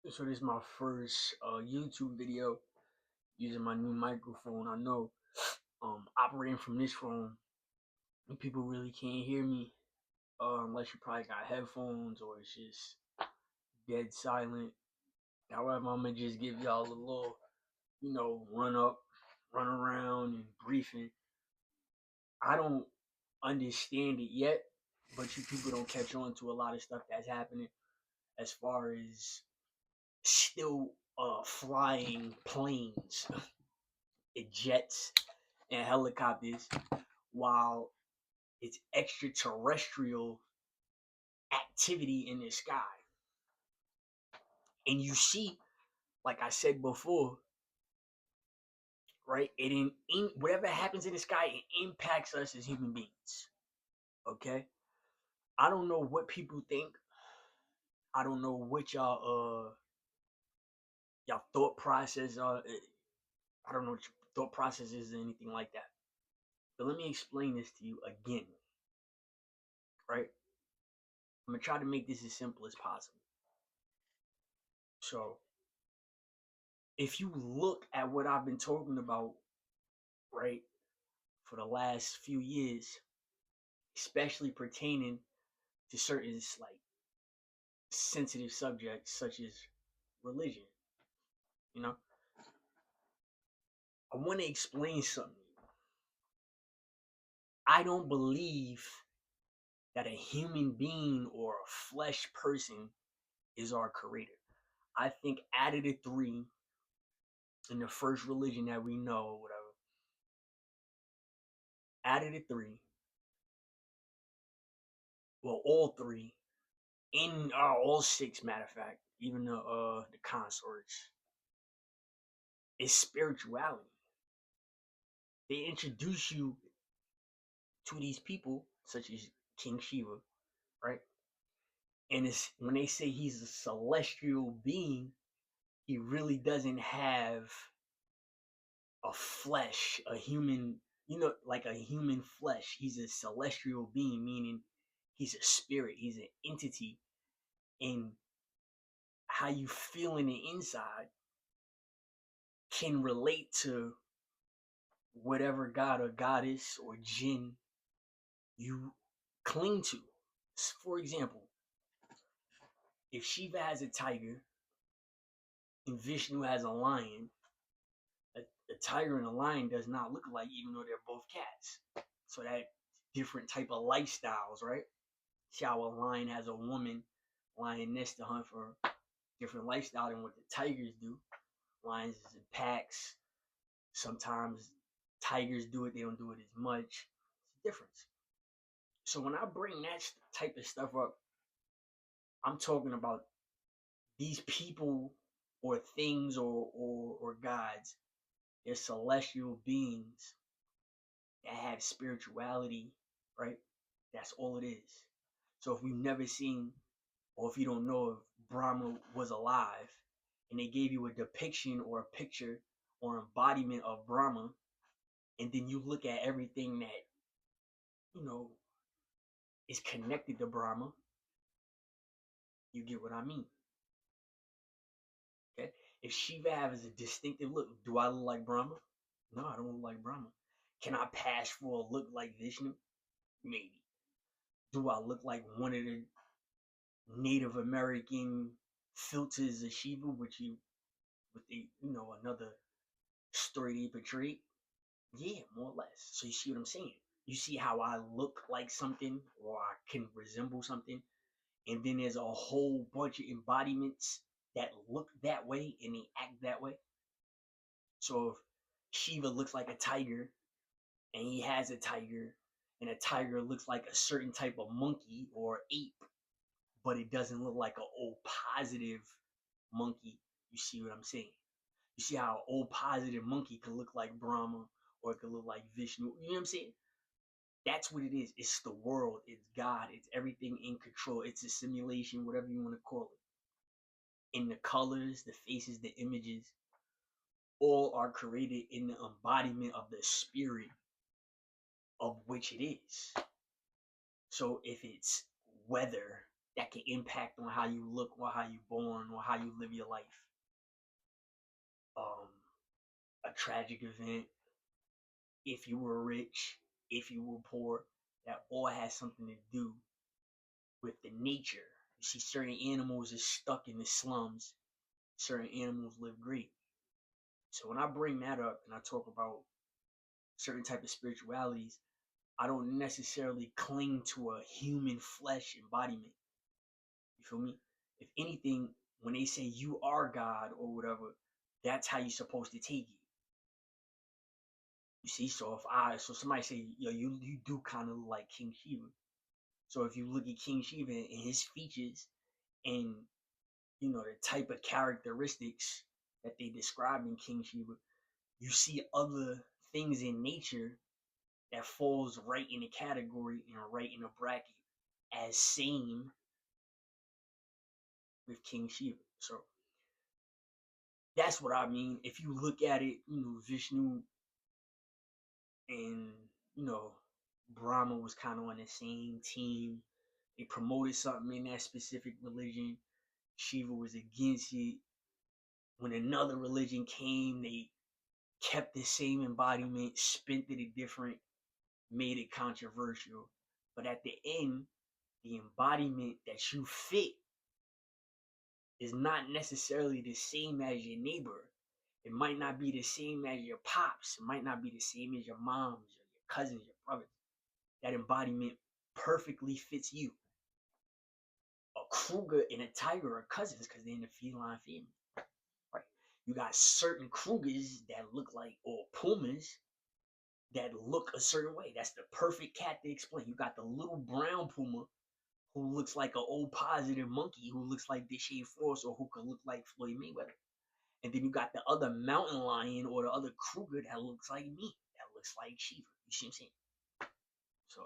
So this is my first YouTube video using my new microphone. I know operating from this phone, people really can't hear me unless you probably got headphones or it's just dead silent. However, I'm gonna just give y'all a little, run around and briefing. I don't understand it yet, but you people don't catch on to a lot of stuff that's happening as far as still flying planes, jets, and helicopters, while it's extraterrestrial activity in the sky. And you see, like I said before, right? In whatever happens in the sky, it impacts us as human beings. Okay? I don't know what people think. I don't know what y'all thought process are. I don't know what your thought process is or anything like that. But let me explain this to you again. Right? I'm gonna try to make this as simple as possible. So if you look at what I've been talking about, right, for the last few years, especially pertaining to certain like sensitive subjects such as religion, you know, I want to explain something. I don't believe that a human being or a flesh person is our creator. I think out of the three in the first religion that we know or whatever, out of the three, well, all three, in all six, matter of fact, even the consorts, is spirituality. They introduce you to these people, such as King Shiva, right? And it's when they say he's a celestial being, he really doesn't have a flesh, a human, like a human flesh. He's a celestial being, meaning he's a spirit, he's an entity, and how you feel in the inside can relate to whatever god or goddess or jinn you cling to. For example, if Shiva has a tiger and Vishnu has a lion, a tiger and a lion does not look alike, even though they're both cats. So that different type of lifestyles, right? See how a lion has a woman lioness to hunt for, different lifestyle than what the tigers do. Lions is in packs. Sometimes tigers do it; they don't do it as much. It's a difference. So when I bring that type of stuff up, I'm talking about these people or things or gods. They're celestial beings that have spirituality, right? That's all it is. So if you've never seen, or if you don't know if Brahma was alive, and they gave you a depiction or a picture or embodiment of Brahma, and then you look at everything that you know is connected to Brahma, you get what I mean. Okay? If Shiva has a distinctive look, do I look like Brahma? No, I don't look like Brahma. Can I pass for a look like Vishnu? Maybe. Do I look like one of the Native American filters of Shiva, which you with the another story they portrayed? Yeah, more or less. So you see what I'm saying? You see how I look like something or I can resemble something, and then there's a whole bunch of embodiments that look that way and they act that way. So if Shiva looks like a tiger and he has a tiger, and a tiger looks like a certain type of monkey or ape, but it doesn't look like an old positive monkey. You see what I'm saying? You see how an old positive monkey could look like Brahma or it could look like Vishnu. You know what I'm saying? That's what it is. It's the world. It's God. It's everything in control. It's a simulation, whatever you want to call it. And the colors, the faces, the images, all are created in the embodiment of the spirit of which it is. So if it's weather, that can impact on how you look or how you born or how you live your life. Um, a tragic event, if you were rich, if you were poor, that all has something to do with the nature. You see, certain animals are stuck in the slums. Certain animals live great. So when I bring that up and I talk about certain type of spiritualities, I don't necessarily cling to a human flesh embodiment. You feel me? If anything, when they say you are God or whatever, that's how you're supposed to take it. You see, so somebody say, yo, you do kind of look like King Shiva. So if you look at King Shiva and his features and the type of characteristics that they describe in King Shiva, you see other things in nature that falls right in the category and right in the bracket as same with King Shiva. So that's what I mean. If you look at it, Vishnu and Brahma was kind of on the same team. They promoted something in that specific religion. Shiva was against it. When another religion came, they kept the same embodiment, spent it different, made it controversial. But at the end, the embodiment that you fit is not necessarily the same as your neighbor. It might not be the same as your pops. It might not be the same as your moms or your cousins, your brothers. That embodiment perfectly fits you. A Kruger and a tiger are cousins because they're in the feline family. Right? You got certain Krugers that look like, or pumas that look a certain way. That's the perfect cat to explain. You got the little brown puma who looks like an old positive monkey who looks like Deshae Frost or who could look like Floyd Mayweather. And then you got the other mountain lion or the other Kruger that looks like me, that looks like Shiva. You see what I'm saying? So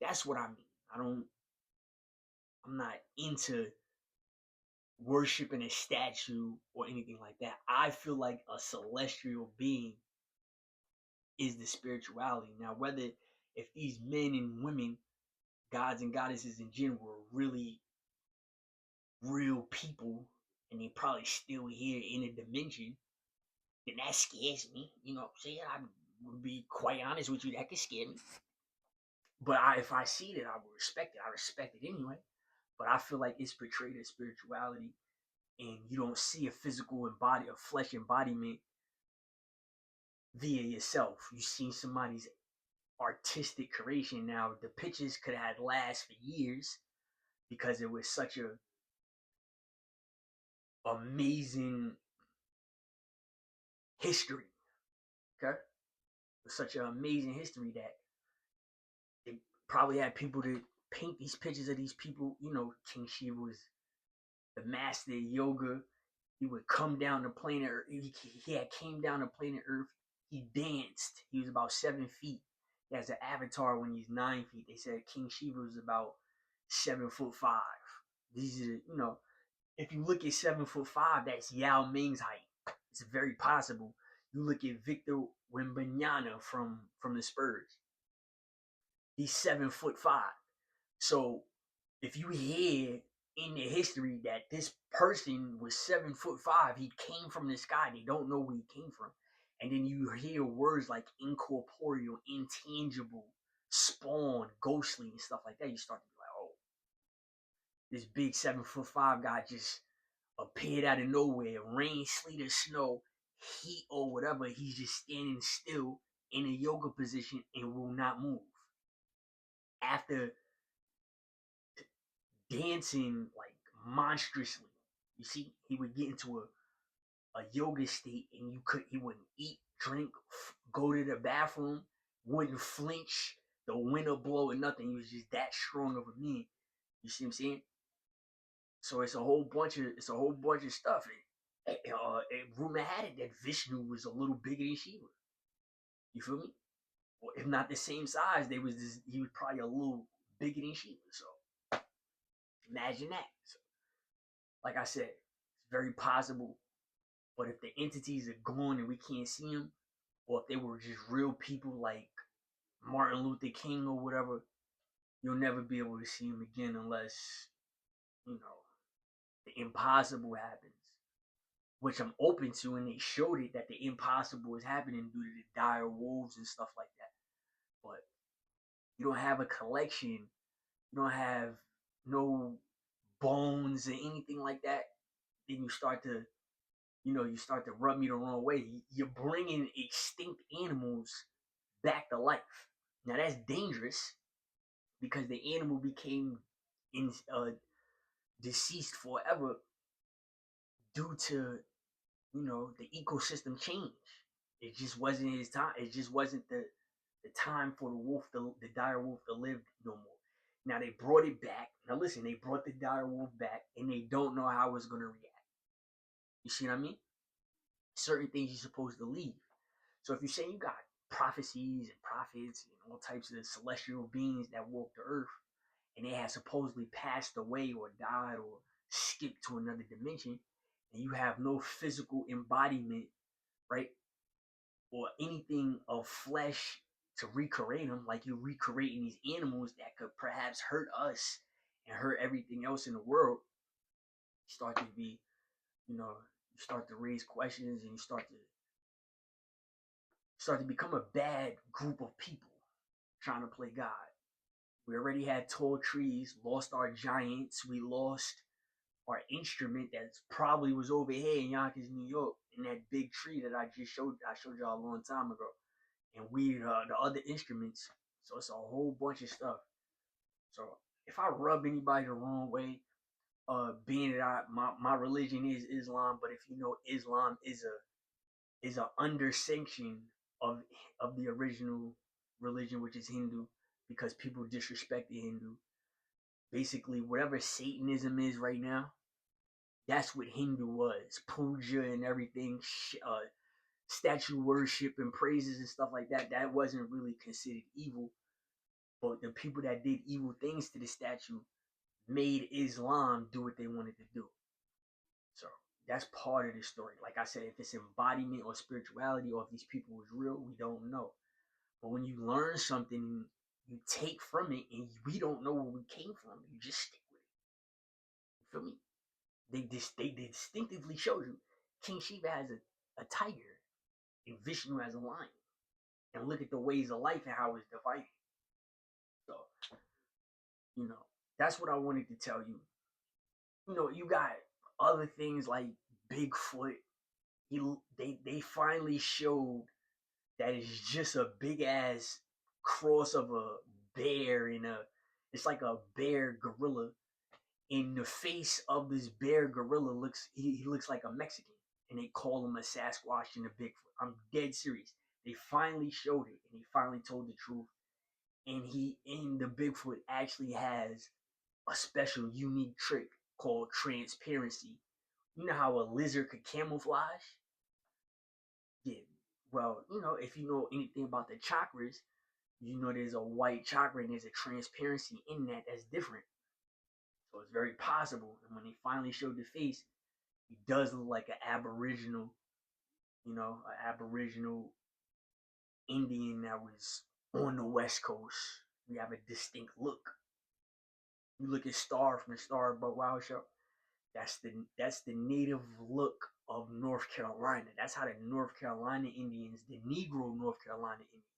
that's what I mean. I'm not into worshiping a statue or anything like that. I feel like a celestial being is the spirituality. Now, whether if these men and women, gods and goddesses in general, are really real people and they probably still here in a dimension, then that scares me. You know what I'm saying? I would be quite honest with you, that could scare me. But if I see it, I will respect it. I respect it anyway. But I feel like it's portrayed as spirituality, and you don't see a a flesh embodiment via yourself. You see somebody's artistic creation. Now, the pictures could have last for years because it was such a amazing history. Okay, it was such an amazing history that they probably had people to paint these pictures of these people. King Shiva was the master of yoga. He would come down the planet Earth. He had came down the planet Earth. He danced. He was about 7 feet. He has an avatar when he's 9 feet. They said King Shiva was about 7'5". These are, if you look at 7'5", that's Yao Ming's height. It's very possible. You look at Victor Wembanyama from the Spurs. He's 7'5". So if you hear in the history that this person was 7'5", he came from the sky. They don't know where he came from. And then you hear words like incorporeal, intangible, spawn, ghostly, and stuff like that. You start to be like, oh, this big 7'5" guy just appeared out of nowhere. Rain, sleet, or snow, heat, or whatever. He's just standing still in a yoga position and will not move. After dancing like monstrously. You see, he would get into a yoga state and he wouldn't eat, drink, go to the bathroom, wouldn't flinch, the wind would blow or nothing. He was just that strong of a man. You see what I'm saying? So it's a whole bunch of stuff. Rumor had it that Vishnu was a little bigger than Shiva. You feel me? Or if not the same size, he was probably a little bigger than Shiva. So imagine that. So, like I said, it's very possible. But if the entities are gone and we can't see them, or if they were just real people like Martin Luther King or whatever, you'll never be able to see them again unless you know, the impossible happens, which I'm open to, and they showed it that the impossible is happening due to the dire wolves and stuff like that. But you don't have a collection, you don't have no bones or anything like that, then you start to rub me the wrong way. You're bringing extinct animals back to life. Now that's dangerous because the animal became in deceased forever due to the ecosystem change. It just wasn't his time. It just wasn't the time for the dire wolf to live no more. Now they brought it back. Now listen, they brought the dire wolf back, and they don't know how it's gonna react. You see what I mean? Certain things you're supposed to leave. So if you say you got prophecies and prophets and all types of celestial beings that walk the earth, and they have supposedly passed away or died or skipped to another dimension, and you have no physical embodiment, right, or anything of flesh to recreate them, like you're recreating these animals that could perhaps hurt us and hurt everything else in the world, you start to be, you start to raise questions, and you start to become a bad group of people trying to play God. We already had tall trees, lost our giants, we lost our instrument that probably was over here in Yonkers, New York, in that big tree that I showed y'all a long time ago. And we the other instruments. So it's a whole bunch of stuff. So if I rub anybody the wrong way, being that my religion is Islam, but if you know, Islam is a under sanction of the original religion, which is Hindu, because people disrespect the Hindu. Basically, whatever Satanism is right now, that's what Hindu was. Puja and everything, statue worship and praises and stuff like that. That wasn't really considered evil. But the people that did evil things to the statue made Islam do what they wanted to do. So that's part of the story. Like I said, if it's embodiment or spirituality, or if these people was real, we don't know. But when you learn something, you take from it, and we don't know where we came from. You just stick with it. You feel me? They distinctively showed you King Shiva has a tiger and Vishnu has a lion. And look at the ways of life and how it's divided. So, you know, that's what I wanted to tell you. You got other things like Bigfoot. They finally showed that it's just a big ass cross of a bear and it's like a bear gorilla. In the face of this bear gorilla he looks like a Mexican, and they call him a Sasquatch and a Bigfoot. I'm dead serious. They finally showed it, and he finally told the truth. And the Bigfoot actually has a special unique trick called transparency. You know how a lizard could camouflage? Yeah. Well, if you know anything about the chakras, there's a white chakra and there's a transparency in that that's different. So it's very possible. And when they finally showed the face, he does look like an aboriginal, an aboriginal Indian that was on the West Coast. We have a distinct look. You look at Star from the Star But Wow show. That's the native look of North Carolina. That's how the North Carolina Indians, the Negro North Carolina Indians,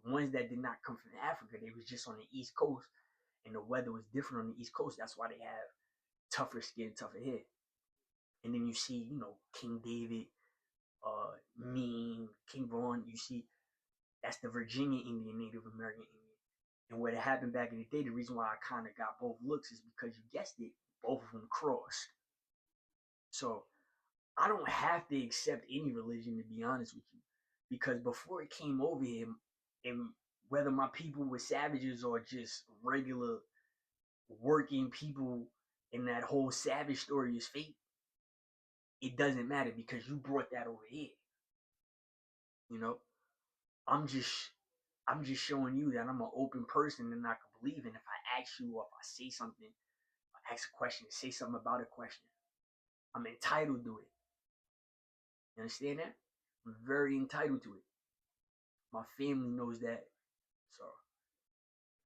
the ones that did not come from Africa, they was just on the East Coast, and the weather was different on the East Coast. That's why they have tougher skin, tougher hair. And then you see, King David, Mean, King Vaughn. You see, that's the Virginia Indian, Native American Indian. And what happened back in the day, the reason why I kind of got both looks is because you guessed it, both of them crossed. So I don't have to accept any religion, to be honest with you, because before it came over here, and whether my people were savages or just regular working people, and that whole savage story is fake, it doesn't matter because you brought that over here. I'm just showing you that I'm an open person and I can believe. And if I ask you, or if I say something, I ask a question, say something about a question, I'm entitled to it. You understand that? I'm very entitled to it. My family knows that. So,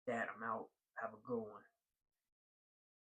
Dad, I'm out. Have a good one.